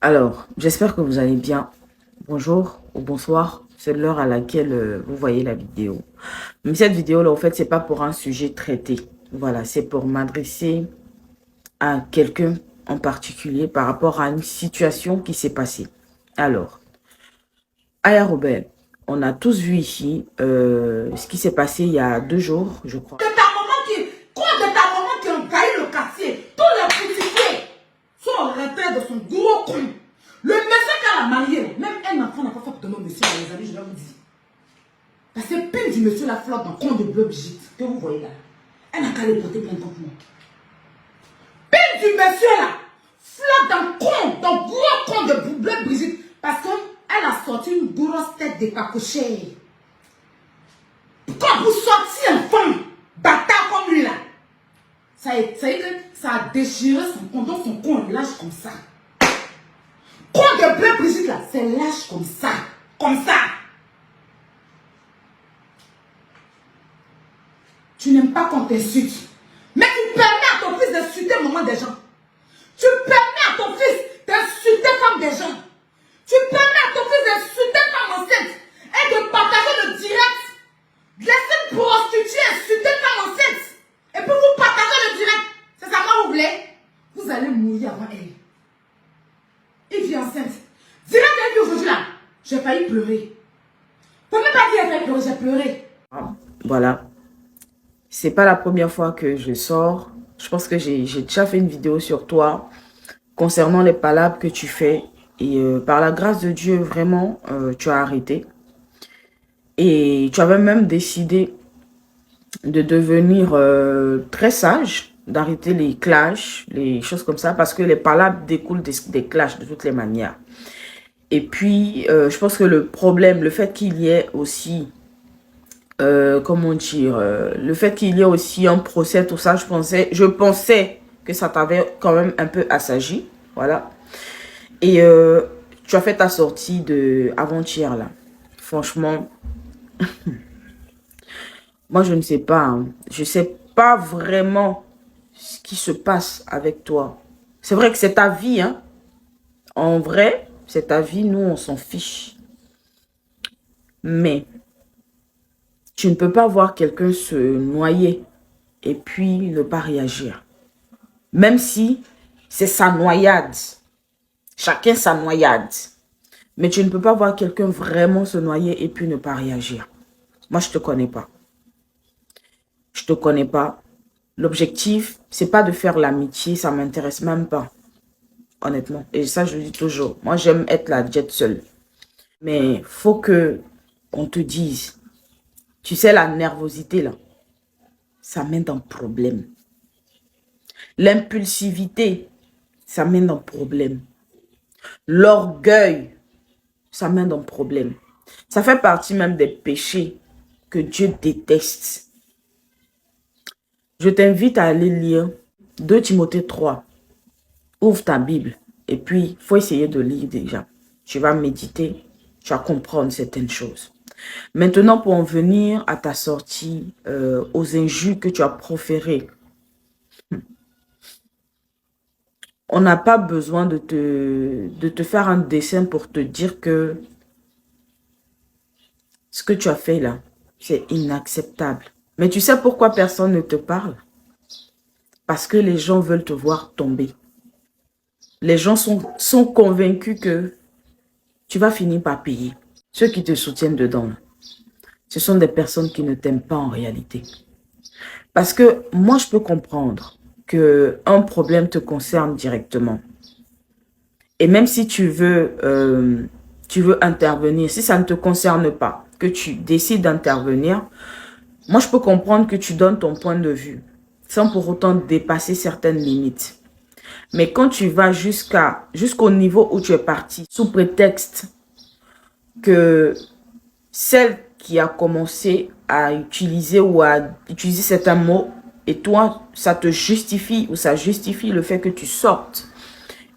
Alors, j'espère que vous allez bien. Bonjour ou bonsoir, c'est l'heure à laquelle vous voyez la vidéo. Mais cette vidéo-là, en fait, c'est pas pour un sujet traité. Voilà, c'est pour m'adresser à quelqu'un en particulier par rapport à une situation qui s'est passée. Alors, Aya Robert, on a tous vu ici ce qui s'est passé il y a 2 jours, je crois. De ta maman qui envahit le quartier, tous les prostituées sont en retrait de son gros con. Le monsieur qu'elle a marié, même un enfant n'a pas fait de mon monsieur, les amis, je vais vous dire. Parce que pile du monsieur la flotte dans le con de Bleu Brigitte, que vous voyez là, elle n'a qu'à les porter plein de temps pour moi. Pile du monsieur là, flotte dans le con, dans le gros con de Bleu Brigitte, parce qu'elle a sorti une grosse tête de cacochère. Quand vous sortez un femme, bâtard comme lui là, ça a déchiré son con, donc son con est lâche comme ça. Con de Bleu Brigitte là, c'est lâche comme ça. Comme ça. Tu n'aimes pas qu'on t'insulte. Mais tu permets à ton fils d'insulter le moment des gens. Tu permets à ton fils d'insulter femme des gens. Tu permets à ton fils d'insulter femme enceinte. Et de partager le direct. Laissez une prostituée insulter femme enceinte. Et puis vous partagez le direct. C'est ça que vous voulez. Vous allez mourir avant elle. Il vit enceinte. Direct elle vit aujourd'hui là. J'ai failli pleurer. Vous ne pouvez pas dire qu'elle a failli pleurer, j'ai pleuré. Voilà. C'est pas la première fois que je sors. Je pense que j'ai déjà fait une vidéo sur toi concernant les palabres que tu fais. Et par la grâce de Dieu, vraiment, tu as arrêté. Et tu avais même décidé de devenir très sage, d'arrêter les clashs, les choses comme ça, parce que les palabres découlent des clashs de toutes les manières. Et puis, je pense que le problème, le fait qu'il y ait aussi... comment dire, le fait qu'il y ait aussi un procès, tout ça, je pensais que ça t'avait quand même un peu assagi, voilà. Et tu as fait ta sortie de avant-hier là. Franchement, moi je ne sais pas, hein. Je sais pas vraiment ce qui se passe avec toi. C'est vrai que c'est ta vie, hein. En vrai, c'est ta vie, nous on s'en fiche. Mais tu ne peux pas voir quelqu'un se noyer et puis ne pas réagir. Même si c'est sa noyade. Chacun sa noyade. Mais tu ne peux pas voir quelqu'un vraiment se noyer et puis ne pas réagir. Moi, je ne te connais pas. Je ne te connais pas. L'objectif, c'est pas de faire l'amitié. Ça ne m'intéresse même pas. Honnêtement. Et ça, je le dis toujours. Moi, j'aime être la jet seule. Mais faut que on te dise. Tu sais, la nervosité, là, ça mène dans problème. L'impulsivité, ça mène dans problème. L'orgueil, ça mène dans problème. Ça fait partie même des péchés que Dieu déteste. Je t'invite à aller lire 2 Timothée 3. Ouvre ta Bible et puis il faut essayer de lire déjà. Tu vas méditer, tu vas comprendre certaines choses. Maintenant, pour en venir à ta sortie, aux injures que tu as proférées, on n'a pas besoin de te faire un dessin pour te dire que ce que tu as fait là, c'est inacceptable. Mais tu sais pourquoi personne ne te parle? Parce que les gens veulent te voir tomber. Les gens sont convaincus que tu vas finir par payer. Ceux qui te soutiennent dedans, ce sont des personnes qui ne t'aiment pas en réalité. Parce que moi, je peux comprendre qu'un problème te concerne directement. Et même si tu veux intervenir, si ça ne te concerne pas, que tu décides d'intervenir, moi, je peux comprendre que tu donnes ton point de vue sans pour autant dépasser certaines limites. Mais quand tu vas jusqu'au niveau où tu es parti, sous prétexte que celle qui a commencé à utiliser ou à utiliser certains mots, et toi, ça te justifie ou ça justifie le fait que tu sortes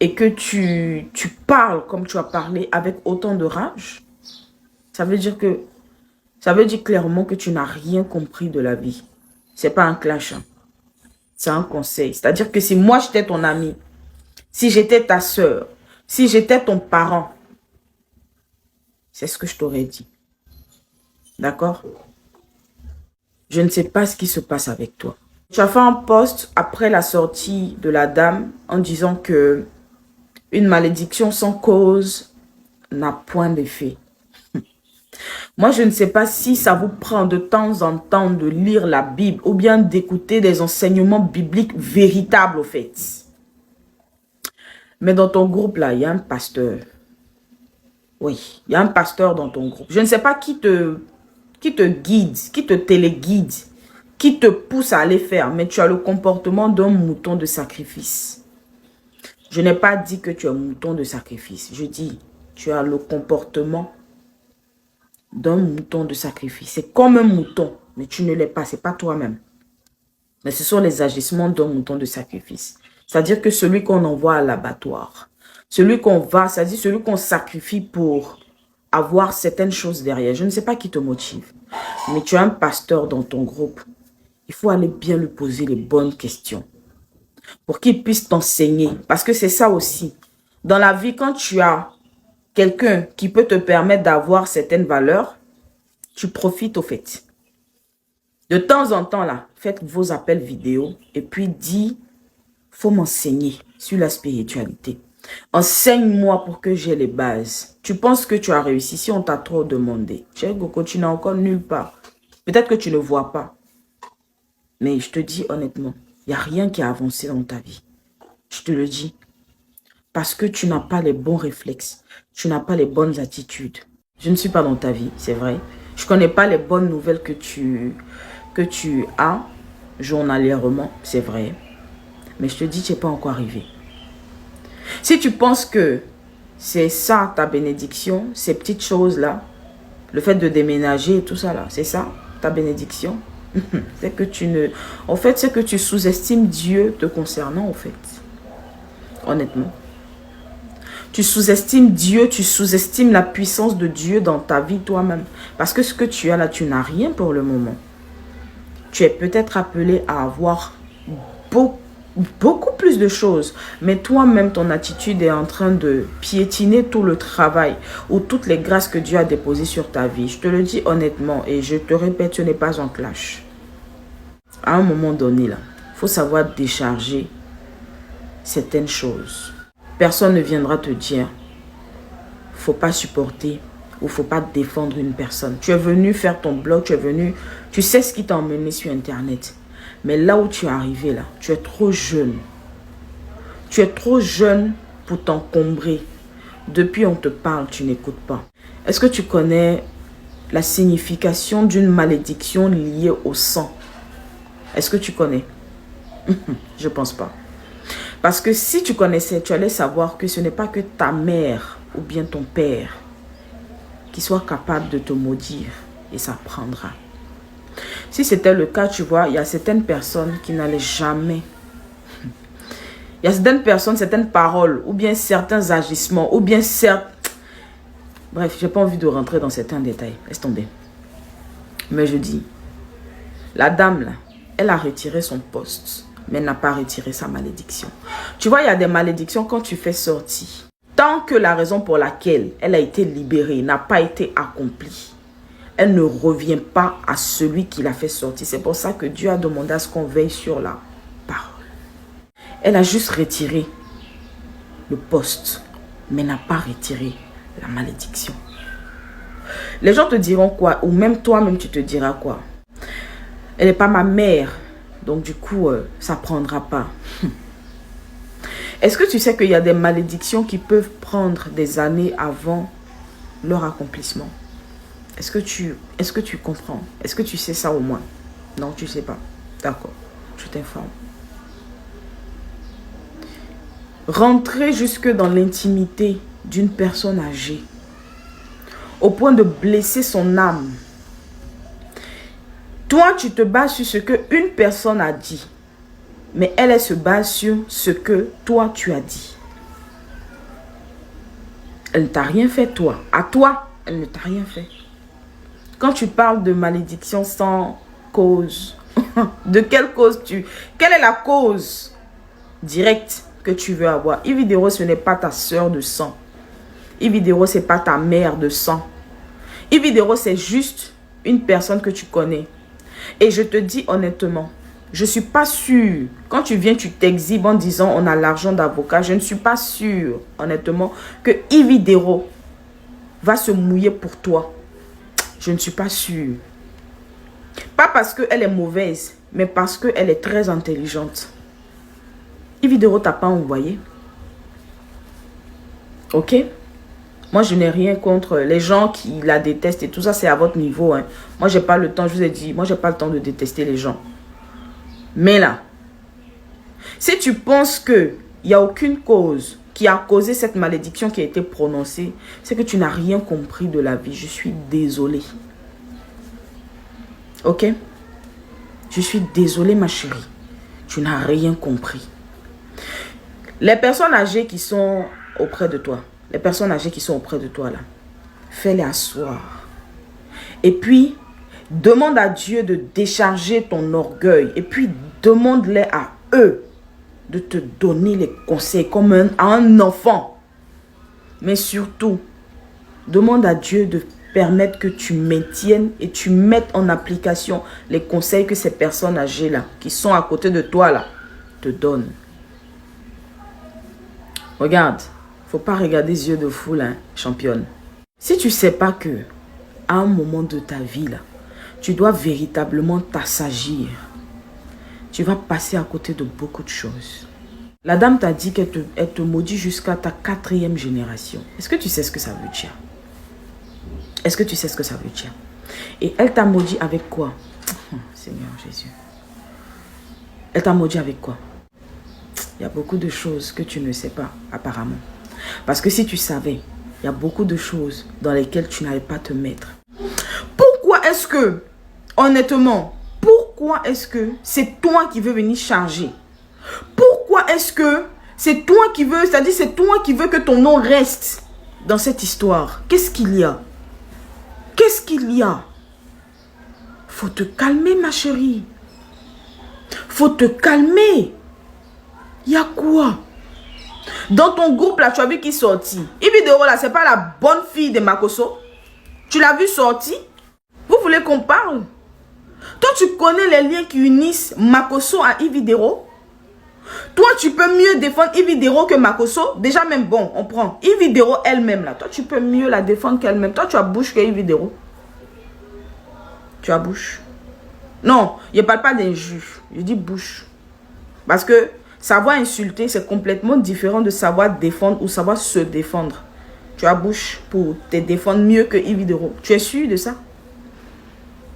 et que tu parles comme tu as parlé avec autant de rage, ça veut dire clairement que tu n'as rien compris de la vie. C'est pas un clash, hein. C'est un conseil. C'est-à-dire que si moi j'étais ton ami, si j'étais ta soeur, Si j'étais ton parent, c'est ce que je t'aurais dit. D'accord? Je ne sais pas ce qui se passe avec toi. Tu as fait un post après la sortie de la dame en disant que une malédiction sans cause n'a point d'effet. Moi, je ne sais pas si ça vous prend de temps en temps de lire la Bible ou bien d'écouter des enseignements bibliques véritables au fait. Mais dans ton groupe là, il y a un pasteur. Oui, il y a un pasteur dans ton groupe. Je ne sais pas qui te guide, qui te téléguide, qui te pousse à aller faire, mais tu as le comportement d'un mouton de sacrifice. Je n'ai pas dit que tu es un mouton de sacrifice. Je dis, tu as le comportement d'un mouton de sacrifice. C'est comme un mouton, mais tu ne l'es pas, c'est pas toi-même. Mais ce sont les agissements d'un mouton de sacrifice. C'est-à-dire que celui qu'on envoie à l'abattoir, celui qu'on va, c'est-à-dire celui qu'on sacrifie pour avoir certaines choses derrière. Je ne sais pas qui te motive, mais tu as un pasteur dans ton groupe. Il faut aller bien lui poser les bonnes questions pour qu'il puisse t'enseigner. Parce que c'est ça aussi. Dans la vie, quand tu as quelqu'un qui peut te permettre d'avoir certaines valeurs, tu profites au fait. De temps en temps, là, faites vos appels vidéo et puis dis, faut m'enseigner sur la spiritualité. Enseigne-moi pour que j'ai les bases. Tu penses que tu as réussi si on t'a trop demandé. Chérie Coco, tu n'as encore nulle part. Peut-être que tu ne vois pas. Mais je te dis honnêtement, il n'y a rien qui a avancé dans ta vie. Je te le dis. Parce que tu n'as pas les bons réflexes. Tu n'as pas les bonnes attitudes. Je ne suis pas dans ta vie, c'est vrai. Je ne connais pas les bonnes nouvelles que tu as journalièrement, c'est vrai. Mais je te dis, tu n'es pas encore arrivé. Si tu penses que c'est ça ta bénédiction, ces petites choses-là, le fait de déménager et tout ça là, c'est ça ta bénédiction, c'est que tu ne... En fait, c'est que tu sous-estimes Dieu te concernant, en fait. Honnêtement. Tu sous-estimes Dieu, tu sous-estimes la puissance de Dieu dans ta vie toi-même. Parce que ce que tu as là, tu n'as rien pour le moment. Tu es peut-être appelé à avoir beaucoup plus de choses. Mais toi-même, ton attitude est en train de piétiner tout le travail ou toutes les grâces que Dieu a déposées sur ta vie. Je te le dis honnêtement et je te répète, ce n'est pas un clash. À un moment donné, là, il faut savoir décharger certaines choses. Personne ne viendra te dire, faut pas supporter ou faut pas défendre une personne. Tu es venu faire ton blog, tu sais ce qui t'a emmené sur Internet. Mais là où tu es arrivé, là, tu es trop jeune. Tu es trop jeune pour t'encombrer. Depuis on te parle, tu n'écoutes pas. Est-ce que tu connais la signification d'une malédiction liée au sang? Est-ce que tu connais? Je pense pas. Parce que si tu connaissais, tu allais savoir que ce n'est pas que ta mère ou bien ton père qui soit capable de te maudire et ça prendra. Si c'était le cas, tu vois, il y a certaines personnes qui n'allaient jamais. Il y a certaines personnes, certaines paroles ou bien certains agissements ou bien Bref, j'ai pas envie de rentrer dans certains détails. Laisse tomber. Mais je dis, la dame là, elle a retiré son poste. Mais n'a pas retiré sa malédiction. Tu vois, il y a des malédictions quand tu fais sortir. Tant que la raison pour laquelle elle a été libérée n'a pas été accomplie, elle ne revient pas à celui qui l'a fait sortir. C'est pour ça que Dieu a demandé à ce qu'on veille sur la parole. Elle a juste retiré le poste, mais n'a pas retiré la malédiction. Les gens te diront quoi? Ou même toi-même tu te diras quoi? Elle n'est pas ma mère. Donc du coup, ça ne prendra pas. Est-ce que tu sais qu'il y a des malédictions qui peuvent prendre des années avant leur accomplissement? Est-ce que tu comprends? Est-ce que tu sais ça au moins? Non, tu ne sais pas. D'accord, je t'informe. Rentrer jusque dans l'intimité d'une personne âgée, au point de blesser son âme. Toi, tu te bases sur ce qu'une personne a dit. Mais elle se base sur ce que toi, tu as dit. Elle ne t'a rien fait, toi. À toi, elle ne t'a rien fait. Quand tu parles de malédiction sans cause, de quelle cause quelle est la cause directe que tu veux avoir. Ividero, ce n'est pas ta soeur de sang. Ividero, ce n'est pas ta mère de sang. Ividero, c'est juste une personne que tu connais. Et je te dis honnêtement, je ne suis pas sûre. Quand tu viens, tu t'exhibes en disant on a l'argent d'avocat. Je ne suis pas sûre, honnêtement, que Ividero va se mouiller pour toi. Je ne suis pas sûre. Pas parce qu'elle est mauvaise, mais parce qu'elle est très intelligente. Ividero t'a pas envoyé. Ok? Moi, je n'ai rien contre les gens qui la détestent et tout ça, c'est à votre niveau. Hein. Moi, je n'ai pas le temps, je vous ai dit, moi, je n'ai pas le temps de détester les gens. Mais là, si tu penses qu'il n'y a aucune cause qui a causé cette malédiction qui a été prononcée, c'est que tu n'as rien compris de la vie. Je suis désolée. Ok? Je suis désolée, ma chérie. Tu n'as rien compris. Les personnes âgées qui sont auprès de toi, là, fais-les asseoir. Et puis, demande à Dieu de décharger ton orgueil. Et puis, demande-les à eux de te donner les conseils comme à un enfant. Mais surtout, demande à Dieu de permettre que tu maintiennes et tu mettes en application les conseils que ces personnes âgées là, qui sont à côté de toi là, te donnent. Regarde, faut pas regarder les yeux de fou là, championne. Si tu sais pas que à un moment de ta vie là, tu dois véritablement t'assagir, tu vas passer à côté de beaucoup de choses. La dame t'a dit qu'elle te maudit jusqu'à ta 4e génération. Est-ce que tu sais ce que ça veut dire? Est-ce que tu sais ce que ça veut dire? Et elle t'a maudit avec quoi? Oh, Seigneur Jésus. Elle t'a maudit avec quoi? Il y a beaucoup de choses que tu ne sais pas, apparemment. Parce que si tu savais, il y a beaucoup de choses dans lesquelles tu n'allais pas te mettre. Pourquoi est-ce que, honnêtement, pourquoi est-ce que c'est toi qui veux venir charger? Pourquoi est-ce que c'est toi qui veux, c'est-à-dire c'est toi qui veux que ton nom reste dans cette histoire? Qu'est-ce qu'il y a? Qu'est-ce qu'il y a? Faut te calmer, ma chérie. Faut te calmer. Il y a quoi? Dans ton groupe là, tu as vu qui sortit. Ividero là, c'est pas la bonne fille de Makoso. Tu l'as vu sortir? Vous voulez qu'on parle? Toi, tu connais les liens qui unissent Makoso à Ividero? Toi, tu peux mieux défendre Ividero que Makoso. Déjà même, bon, on prend Ividero elle-même là. Toi, tu peux mieux la défendre qu'elle-même. Toi, tu as bouche que Ividero. Tu as bouche. Non, je ne parle pas d'injure. Je dis bouche. Parce que savoir insulter, c'est complètement différent de savoir défendre ou savoir se défendre. Tu as bouche pour te défendre mieux que Ividero. Tu es sûr de ça?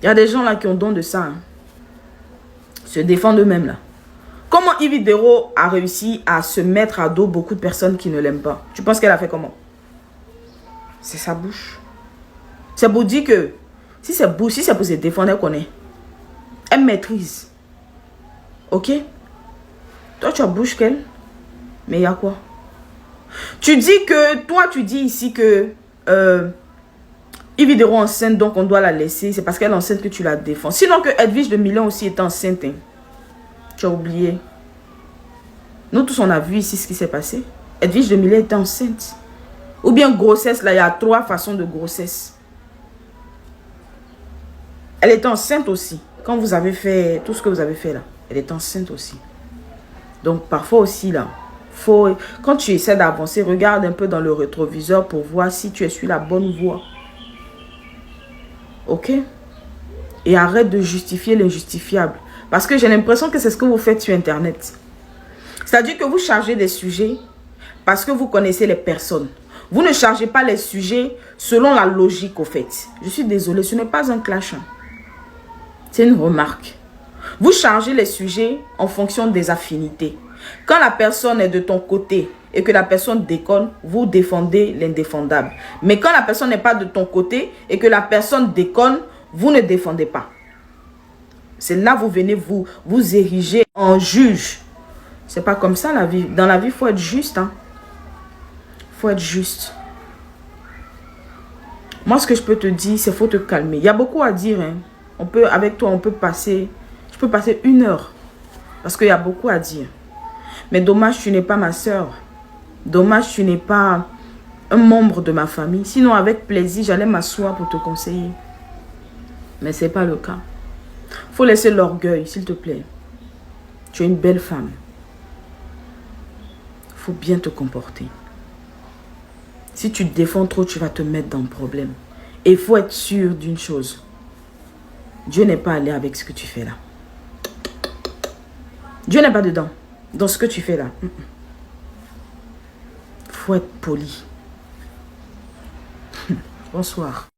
Il y a des gens là qui ont don de ça. Hein. Se défendre eux-mêmes là. Comment Ividero a réussi à se mettre à dos beaucoup de personnes qui ne l'aiment pas? Tu penses qu'elle a fait comment? C'est sa bouche. C'est pour dire que si c'est pour se défendre, elle connaît. Elle maîtrise. Ok? Toi, tu as bouche qu'elle. Mais il y a quoi? Tu dis que, toi, tu dis ici que Ividero enceinte, donc on doit la laisser. C'est parce qu'elle est enceinte que tu la défends. Sinon que Edwige de Milan aussi est enceinte. Hein. Tu as oublié. Nous tous, on a vu ici ce qui s'est passé. Edwige de Milan était enceinte. Ou bien grossesse, là, il y a 3 façons de grossesse. Elle était enceinte aussi. Quand vous avez fait tout ce que vous avez fait là, elle est enceinte aussi. Donc, parfois aussi, là, quand tu essaies d'avancer, regarde un peu dans le rétroviseur pour voir si tu es sur la bonne voie. Ok? Et arrête de justifier l'injustifiable. Parce que j'ai l'impression que c'est ce que vous faites sur Internet. C'est-à-dire que vous chargez des sujets parce que vous connaissez les personnes. Vous ne chargez pas les sujets selon la logique, au fait. Je suis désolée, ce n'est pas un clash. Hein. C'est une remarque. Vous chargez les sujets en fonction des affinités. Quand la personne est de ton côté et que la personne déconne, vous défendez l'indéfendable. Mais quand la personne n'est pas de ton côté et que la personne déconne, vous ne défendez pas. C'est là que vous venez vous ériger en juge. C'est pas comme ça la vie. Dans la vie, il faut être juste. Hein. Faut être juste. Moi, ce que je peux te dire, c'est qu'il faut te calmer. Il y a beaucoup à dire. Hein. Avec toi, je peux passer 1 heure. Parce qu'il y a beaucoup à dire. Mais dommage, tu n'es pas ma soeur. Dommage, tu n'es pas un membre de ma famille. Sinon, avec plaisir, j'allais m'asseoir pour te conseiller. Mais ce n'est pas le cas. Il faut laisser l'orgueil, s'il te plaît. Tu es une belle femme. Il faut bien te comporter. Si tu te défends trop, tu vas te mettre dans le problème. Et il faut être sûr d'une chose. Dieu n'est pas allé avec ce que tu fais là. Dieu n'est pas dedans. Dans ce que tu fais là. Il faut être poli. Bonsoir.